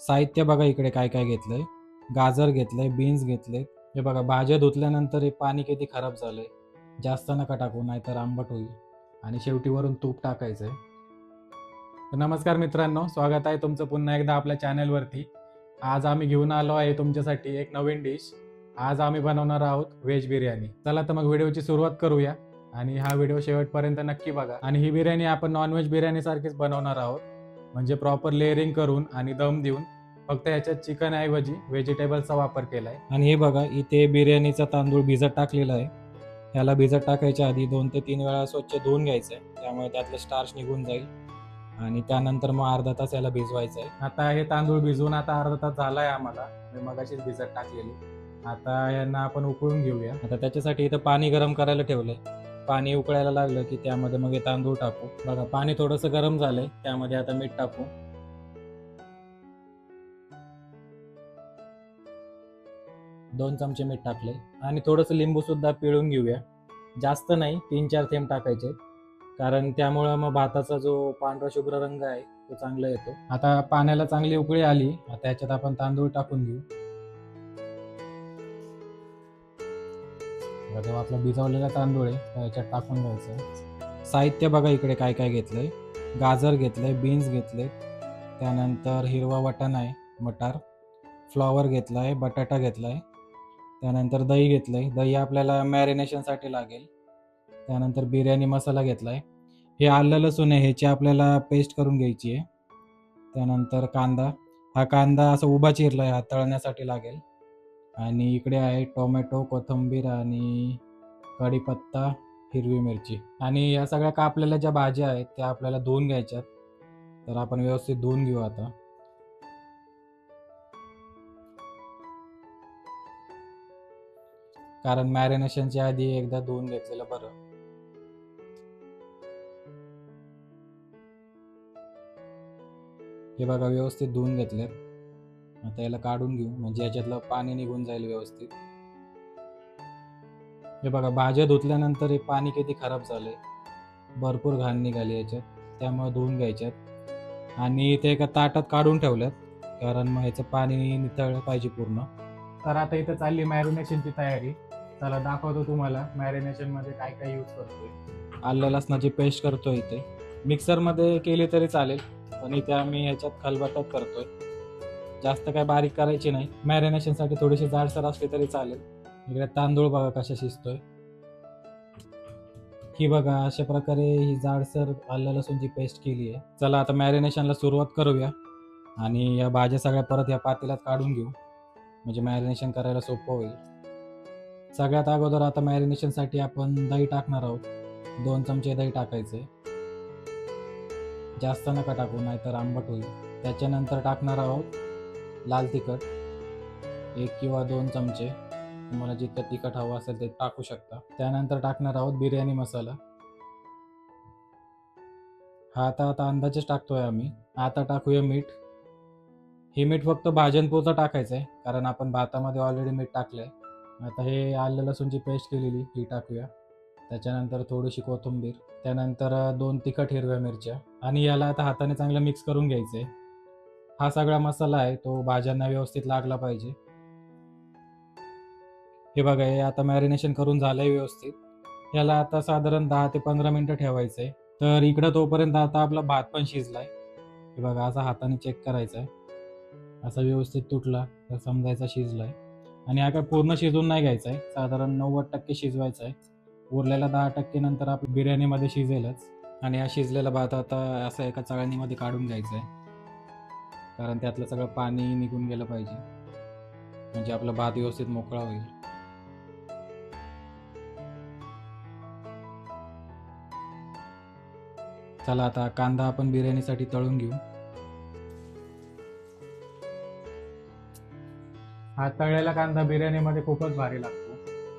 साहित्य बघा इकडे काय काय घेतलंय. गाजर घेतलंय, बीन्स घेतले. हे बघा भाज्या धुतल्यानंतर हे पाणी किती खराब झालंय. जास्त नका टाकू नाहीतर आंबट होईल. आणि शेवटी वरून तूप टाकायचंय. तर नमस्कार मित्रांनो, स्वागत आहे तुमचं पुन्हा एकदा आपल्या चॅनलवरती. आज आम्ही घेऊन आलो आहे तुमच्यासाठी एक नवीन डिश. आज आम्ही बनवणार आहोत व्हेज बिर्याणी. चला तर मग व्हिडिओची सुरुवात करूया आणि हा व्हिडिओ शेवटपर्यंत नक्की बघा. आणि ही बिर्याणी आपण नॉनव्हेज बिर्याणी सारखीच बनवणार आहोत, म्हणजे प्रॉपर लेअरिंग करून आणि दम देऊन. फक्त ह्याच्यात चिकन ऐवजी व्हेजिटेबलचा वापर केलाय. आणि हे बघा इथे बिर्याणीचा तांदूळ भिजत टाकलेला आहे. ह्याला भिजत टाकायच्या आधी 2 ते 3 वेळा स्वच्छ धुवून घ्यायचं आहे, त्यामुळे त्यातलं स्टार्च निघून जाईल. आणि त्यानंतर मग अर्धा तास याला भिजवायचं आहे. आता हे तांदूळ भिजवून आता अर्धा तास झाला आहे आम्हाला. मी मगाशीच भिजत टाकलेली. आता यांना आपण उकळून घेऊया. आता त्याच्यासाठी इथं पाणी गरम करायला ठेवलंय. पाणी उकळायला लागलं की त्यामध्ये मग हे तांदूळ टाकू. बघा पाणी थोडंसं गरम झालंय, त्यामध्ये आता मीठ टाकू. 2 चमचे मीठ टाकले आणि थोडंसं लिंबू सुद्धा पिळून घेऊया. जास्त नाही, 3-4 थेंब टाकायचे, कारण त्यामुळं मग भाताचा जो पांढरा शुभ्र रंग आहे तो चांगला येतो. आता पाण्याला चांगली उकळी आली. आता ह्याच्यात आपण तांदूळ टाकून घेऊ. जो आपला भिजवलेला तांदूळ आहे तो ह्याच्यात टाकून घ्यायचा. साहित्य बघा इकडे काय काय घेतलंय. गाजर घेतलंय, बीन्स घेतले, त्यानंतर हिरवा वाटाणा आहे, मटार, फ्लॉवर घेतलाय, बटाटा घेतलाय, त्यानंतर दही घेतलंय. दही आपल्याला मॅरिनेशनसाठी लागेल. त्यानंतर बिर्याणी मसाला घेतलाय. हे आलं लसूण आहे, ह्याची आपल्याला पेस्ट करून घ्यायची आहे. त्यानंतर कांदा, हा कांदा असा उभा चिरलाय, हा तळण्यासाठी लागेल. आणि इकडे आहे टोमॅटो, कोथिंबीर आणि कढीपत्ता, हिरवी मिरची. आणि या सगळ्या कापलेल्या ज्या भाज्या आहेत त्या आपल्याला धुवून घ्यायच्यात. तर आपण व्यवस्थित धुवून घेऊ आता. कारण मॅरिनेशनच्या आधी एकदा धुवून घेतलेलं बरं. हे बघा व्यवस्थित धुवून घेतलेत. आता याला काढून घेऊ, म्हणजे याच्यातलं पाणी निघून जाईल व्यवस्थित. हे बघा भाज्या धुतल्यानंतर हे पाणी किती खराब झालंय. भरपूर घाण निघाली याच्यात, त्यामुळे धुवून घ्यायच्यात. आणि ते एका ताटात काढून ठेवल्यात, कारण मग ह्याचं पाणी निथळलं पाहिजे पूर्ण. तर आता इथं चालली मॅरिनेशनची तयारी. चला दाखवतो तुम्हाला मॅरिनेशनमध्ये काय काय यूज करतोय. आलं लसणाची पेस्ट करतोय इथे. मिक्सरमध्ये केली तरी चालेल, पण इथे आम्ही ह्याच्यात खलबत्त्यात करतोय. जास्त काय बारीक करायची नाही. मॅरिनेशनसाठी थोडीशी जाडसर असली तरी चालेल. इकडे तांदूळ बघा कशा शिजतोय. ही बघा अशा प्रकारे ही जाडसर आलं लसूणची पेस्ट केली आहे. चला आता मॅरिनेशनला सुरुवात करूया. आणि या भाज्या सगळ्या परत या पातेल्यात काढून घेऊ, म्हणजे मॅरिनेशन करायला सोपं होईल. सगळ्यात अगोदर आता मॅरिनेशनसाठी आपण दही टाकणार आहोत. 2 चमचे दही टाकायचे. जास्त नका टाकू नाहीतर आंबट होईल. त्याच्यानंतर टाकणार आहोत लाल तिखट, 1 किंवा 2 चमचे. तुम्हाला जितकं तिखट हवं असेल ते टाकू शकता. त्यानंतर टाकणार आहोत बिर्याणी मसाला. हा आता अंदाजेच टाकतोय आम्ही. आता टाकूया मीठ. हे मीठ फक्त भाज्यांपुरतं टाकायचं आहे, कारण आपण भातामध्ये ऑलरेडी मीठ टाकलंय. आता हे आलं लसूणची पेस्ट केलेली ही टाकूया. त्याच्यानंतर थोडीशी कोथिंबीर, त्यानंतर 2 तिखट हिरव्या मिरच्या. आणि याला आता हाताने चांगलं मिक्स करून घ्यायचं आहे. हा सगळा मसाला आहे तो भाज्यांना व्यवस्थित लागला पाहिजे. हे बघा हे आता मॅरिनेशन करून झालंय व्यवस्थित. याला आता साधारण 10 ते 15 मिनिटं ठेवायचं आहे. तर इकडं तोपर्यंत आता आपला भात पण शिजलाय. हे बघा असा हाताने चेक करायचा आहे. असा व्यवस्थित तुटला तर समजायचा शिजलाय. आणि हा काय पूर्ण शिजून नाही घ्यायचा आहे, साधारण 90% शिजवायचा आहे. उरलेला 10% नंतर आपल्या बिर्याणीमध्ये शिजेलच. आणि हा शिजलेला भात आता असं एका चाळणीमध्ये काढून घ्यायचा आहे, कारण त्यातलं सगळं पाणी निघून गेलं पाहिजे, म्हणजे आपला भात व्यवस्थित मोकळा होईल. चला आता कांदा आपण बिर्याणीसाठी तळून घेऊ. हा तळलेला कांदा बिर्याणीमध्ये खूपच भारी लागतो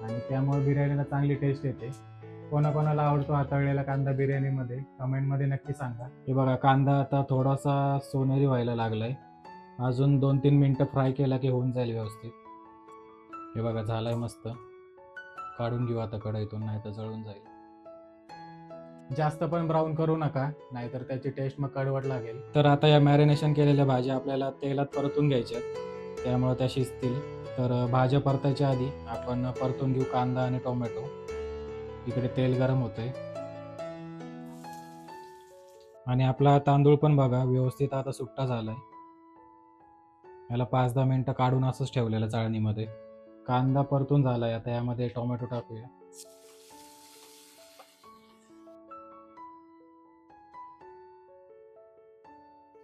आणि त्यामुळे बिर्याणीला चांगली टेस्ट येते. कोणाकोणाला आवडतो हा तळलेला कांदा बिर्याणीमध्ये, कमेंटमध्ये नक्की सांगा. हे बघा कांदा आता थोडासा सोनेरी व्हायला लागलाय. अजून 2-3 मिनटं फ्राय केला की होऊन जाईल व्यवस्थित. हे बघा झालाय मस्त. काढून घेऊ आता कढईतून, नाही तर जळून जाईल. जास्त पण ब्राऊन करू नका, नाहीतर त्याची टेस्ट मग कडवट लागेल. तर आता या मॅरिनेशन केलेल्या भाज्या आपल्याला तेलात परतून घ्यायच्या, त्यामुळे त्या शिजतील. तर भाज्या परतायच्या आधी आपण परतून घेऊ कांदा आणि टोमॅटो. इकडे तेल गरम होतंय आणि आपला तांदूळ पण बघा व्यवस्थित आता सुट्टा झालाय. याला 5-10 मिनिटं काढून असंच ठेवलेलं चाळणीमध्ये. कांदा परतून झालाय, आता यामध्ये टोमॅटो टाकूया.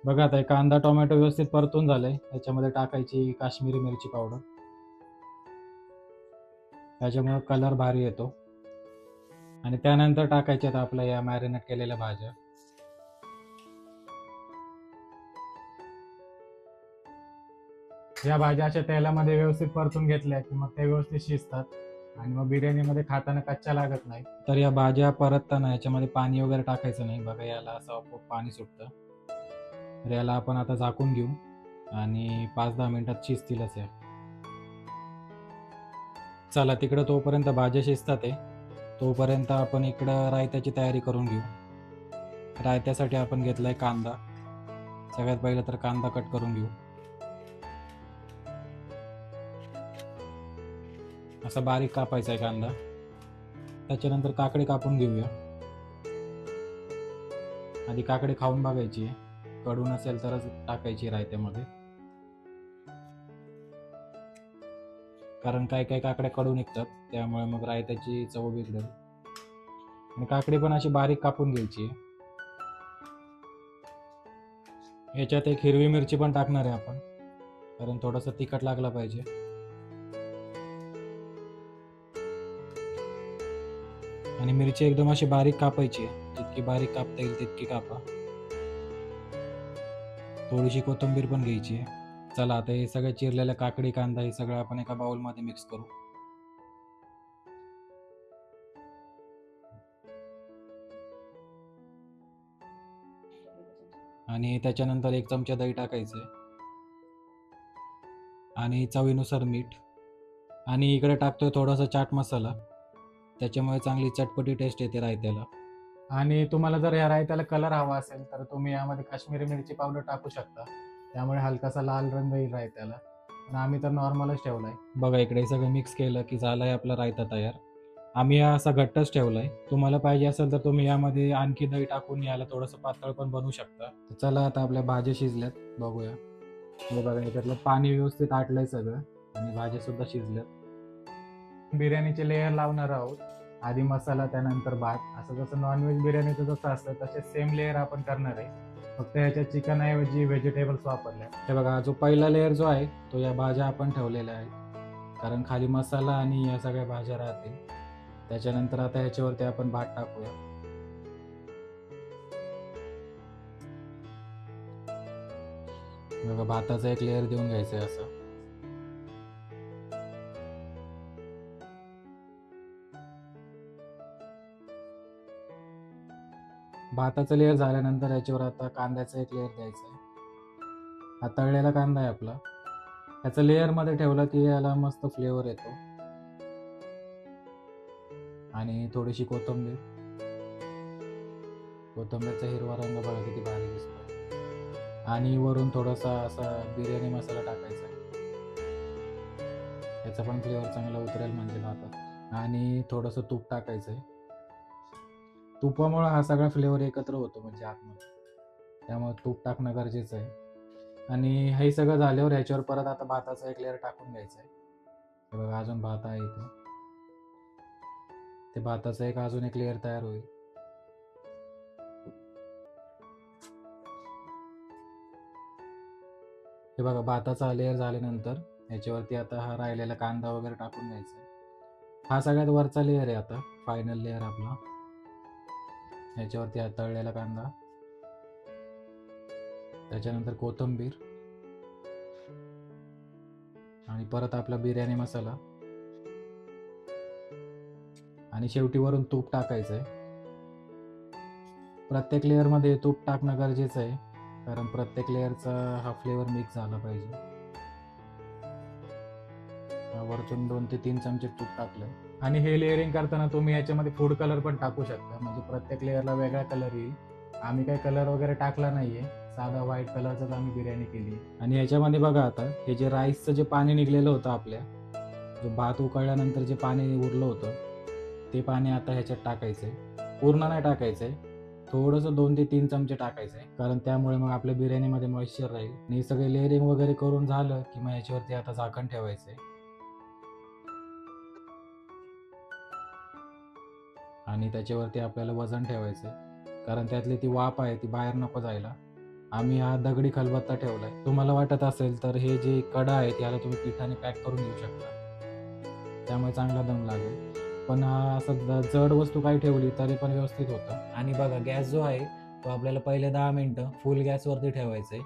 बघा आता कांदा टोमॅटो व्यवस्थित परतून झालाय. याच्यामध्ये टाकायची काश्मीरी मिरची पावडर, त्याच्यामुळे कलर भारी येतो. आणि त्यानंतर टाकायच्यात आपल्या या मॅरिनेट केलेल्या भाज्या. या भाज्या अशा तेलामध्ये व्यवस्थित परतून घेतल्या की मग त्या व्यवस्थित शिजतात आणि मग बिर्याणीमध्ये खाताना कच्च्या लागत नाही. तर या भाज्या परतताना याच्यामध्ये पाणी वगैरे टाकायचं नाही. बघा याला असं आपोआप पाणी सुटतं. तर याला आपण आता झाकून घेऊ आणि 5-10 मिनिटात शिजतीलच या. चला तिकडं तोपर्यंत भाज्या शिजतात आहे, तोपर्यंत आपण इकडं रायत्याची तयारी करून घेऊ. रायत्यासाठी आपण घेतलाय कांदा. सगळ्यात पहिलं तर कांदा कट करून घेऊ. असा बारीक कापायचा आहे कांदा. त्याच्यानंतर काकडी कापून घेऊया. आधी काकडी खाऊन बघायची, कडू नसेल तरच टाकायची रायत्यामध्ये, कारण काही काही काकड्या कडू निघतात, त्यामुळे मग रायत्याची चव बिघडेल. आणि काकडी पण अशी बारीक कापून घ्यायची. याच्यात एक हिरवी मिरची पण टाकणार आहे आपण, कारण थोडंसं तिखट लागलं पाहिजे. आणि मिरची एकदम अशी बारीक कापायची, जितकी बारीक कापता येईल तितकी कापा. थोडीशी कोथिंबीर पण घ्यायची आहे. चला आता हे सगळं चिरलेल्या काकडी कांदा हे सगळं आपण एका बाउलमध्ये मिक्स करू. आणि त्याच्यानंतर 1 चमचा दही टाकायचं आहे आणि चवीनुसार मीठ. आणि इकडे टाकतोय थोडासा चाट मसाला, त्याच्यामुळे चांगली चटपटी टेस्ट येते रायत्याला. आणि तुम्हाला जर या रायत्याला कलर हवा असेल तर तुम्ही यामध्ये काश्मीरी मिरची पावडर टाकू शकता, त्यामुळे हलकासा लाल रंग येईल रायत्याला. पण आम्ही तर नॉर्मलच ठेवलाय. बघा इकडे हे सगळं मिक्स केलं की झालाय आपला रायता तयार. आम्ही हा असा घट्टच ठेवलाय. तुम्हाला पाहिजे असेल तर तुम्ही यामध्ये आणखी दही टाकून याला थोडंसं पातळ पण बनवू शकता. तर चला आता आपल्या भाज्या शिजल्यात, बघूया. हे बघा याच्यातलं पाणी व्यवस्थित आटलंय सगळं आणि भाज्या सुद्धा शिजल्यात. बिर्याणीचे लेयर लावणार आहोत. आधी मसाला, त्यानंतर भात. असं जसं नॉनव्हेज बिर्याणीचं जसं असतं तसे सेम लेयर आपण करणार आहे. फक्त याच्यात चिकन ऐवजी व्हेजिटेबल्स वापरले. हे बघा जो पहिला लेयर जो आहे तो या भाज्या आपण ठेवलेल्या आहेत, कारण खाली मसाला आणि या सगळ्या भाज्या राहतील. त्याच्यानंतर आता ह्याच्यावरती आपण भात टाकूया. बघा भाताचा एक लेयर देऊन घ्यायचा आहे असं. भाताचं लेयर झाल्यानंतर याच्यावर आता कांद्याचा एक लेयर द्यायचा आहे. हा तळलेला कांदा आहे आपला. त्याचं लेअरमध्ये ठेवलं की याला मस्त फ्लेवर येतो. आणि थोडीशी कोथिंबीर. कोथिंबीरचा हिरवा रंग बघा किती भारी दिसतो. आणि वरून थोडासा असा बिर्याणी मसाला टाकायचा. त्याचा पण फ्लेवर चांगला उतरेल म्हणजे भातात. आणि थोडंसं तूप टाकायचं आहे. तुपामुळे हा सगळा फ्लेवर एकत्र होतो म्हणजे आतमध्ये, त्यामुळे तूप टाकणं गरजेचं आहे. आणि हे सगळं झाल्यावर ह्याच्यावर परत आता भाताचा एक लेअर टाकून घ्यायचा आहे. हे बघा अजून भात आहे इथे. ते भाताचा एक अजून एक लेअर तयार होईल. हे बघा भाताचा लेअर झाल्यानंतर ह्याच्यावरती आता हा राहिलेला कांदा वगैरे टाकून घ्यायचा आहे. हा सगळ्यात वरचा लेअर आहे आता, फायनल लेअर आपला. ह्याच्यावरती हा तळलेला कांदा, त्याच्यानंतर कोथिंबीर आणि परत आपला बिर्याणी मसाला आणि शेवटी वरून तूप टाकायचं आहे. प्रत्येक लेअरमध्ये तूप टाकणं गरजेचं आहे, कारण प्रत्येक लेअरचा हा फ्लेवर मिक्स झाला पाहिजे. वरतून 2 ते 3 चमचे तूप टाकलं. आणि हे लेअरिंग करताना तुम्ही याच्यामध्ये फूड कलर पण टाकू शकता, म्हणजे प्रत्येक लेअरला वेगळा कलर येईल. आम्ही काही कलर वगैरे टाकला नाहीये, साधा व्हाईट कलरचाच आम्ही बिर्याणी केली. आणि याच्यामध्ये बघा आता हे जे राईसचं जे पाणी निघलेलं होतं आपल्या, जो भात उकळल्यानंतर जे पाणी उरलं होतं ते पाणी आता ह्याच्यात टाकायचंय. पूर्ण नाही टाकायचंय, थोडंसं 2 ते 3 चमचे टाकायचंय, कारण त्यामुळे मग आपल्या बिर्याणीमध्ये मॉइश्चर राहील. आणि हे सगळे लेअरिंग वगैरे करून झालं की मग याच्यावरती आता झाकण ठेवायचंय आणि त्याच्यावरती आपल्याला वजन ठेवायचंय, कारण त्यातली ती वाफ आहे ती बाहेर नको जायला. आम्ही हा दगडी खलबत्ता ठेवलाय. तुम्हाला वाटत असेल तर हे जे कडा आहे त्याला तुम्ही पिठाने पॅक करून घेऊ शकता, त्यामुळे चांगला दम लागेल. पण असं जड वस्तू काही ठेवली तरी पण व्यवस्थित होतं. आणि बघा गॅस जो आहे तो आपल्याला पहिले 10 मिनटं फुल गॅसवरती ठेवायचं आहे.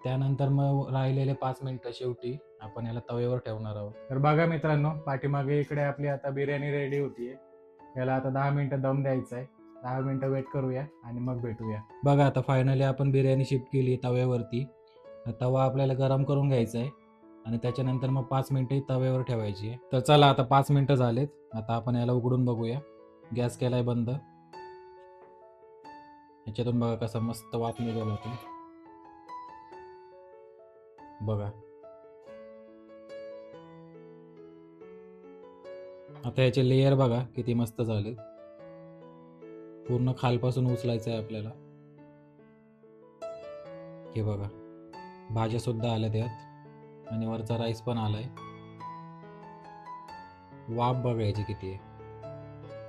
त्यानंतर मग राहिलेले 5 मिनटं शेवटी आपण याला तव्यावर ठेवणार आहोत. तर बघा मित्रांनो, पाठीमागे इकडे आपली आता बिर्याणी रेडी होतीये. याला आता 10 मिनटं दम द्यायचा आहे. 10 मिनटं वेट करूया आणि मग भेटूया. बघा आता फायनली आपण बिर्याणी शिफ्ट केली तव्यावरती. तवा आपल्याला गरम करून घ्यायचा आहे आणि त्याच्यानंतर मग 5 मिनटं तव्यावर ठेवायची आहे. तर चला आता 5 मिनटं झालेत. आता आपण याला उघडून बघूया. गॅस केलाय बंद. ह्याच्यातून बघा कसा मस्त वाफ निघाला होता. बघा आता याचे लेयर बघा किती मस्त झाले. पूर्ण खालपासून उचलायचं आहे आपल्याला. हे बघा भाज्या सुद्धा आल्या त्यात आणि वरचा राईस पण आलाय. वाफ बघायची किती आहे,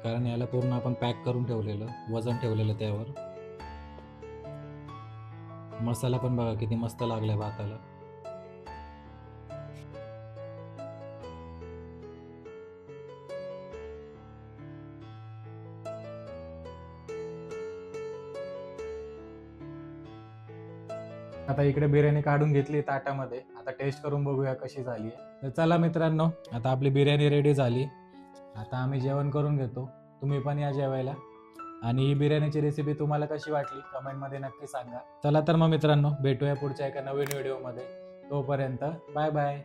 कारण याला पूर्ण आपण पॅक करून ठेवलेलं, वजन ठेवलेलं त्यावर. मसाला पण बघा किती मस्त लागलाय भाताला. आता इकडे बिर्याणी काढून घेतली ताटामध्ये. आता टेस्ट करून बघूया कशी झाली आहे. तर चला मित्रांनो, आता आपली बिर्याणी रेडी झाली. आता आम्ही जेवण करून घेतो. तुम्ही पण या जेवायला. आणि ही बिर्याणीची रेसिपी तुम्हाला कशी वाटली कमेंटमध्ये नक्की सांगा. चला तर मग मित्रांनो, भेटूया पुढच्या एका नवीन व्हिडिओमध्ये. तोपर्यंत बाय बाय.